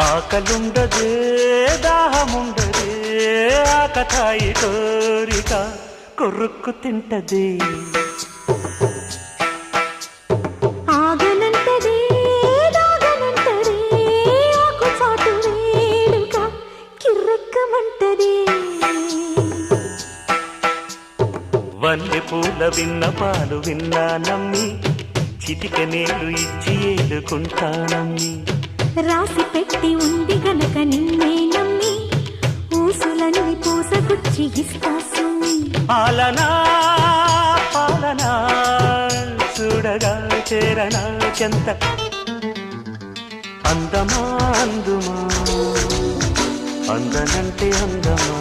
ఆకలుండదే దాహముండదే ఆకతాయి కోరిక కొరుక్కు తింటది ఆగనంటదే దాగనంటదే ఆకుచాటు వేడుక కిర్రెక్కమంటదే వల్లె పూల విన్నపాలు విన్నా నమ్మి చిటిక నేలు ఇచ్చి ఏలుకుంటానమ్మి రాసి పెట్టి ఉంది గనక నిన్నే నమ్మి ఊసులన్నీ పూసగుచ్చి ఇస్తా సుమ్మి పాలనా పాలనా చూడగా చేరనా చెంత అందమా అందుమా అందనంటే అందమా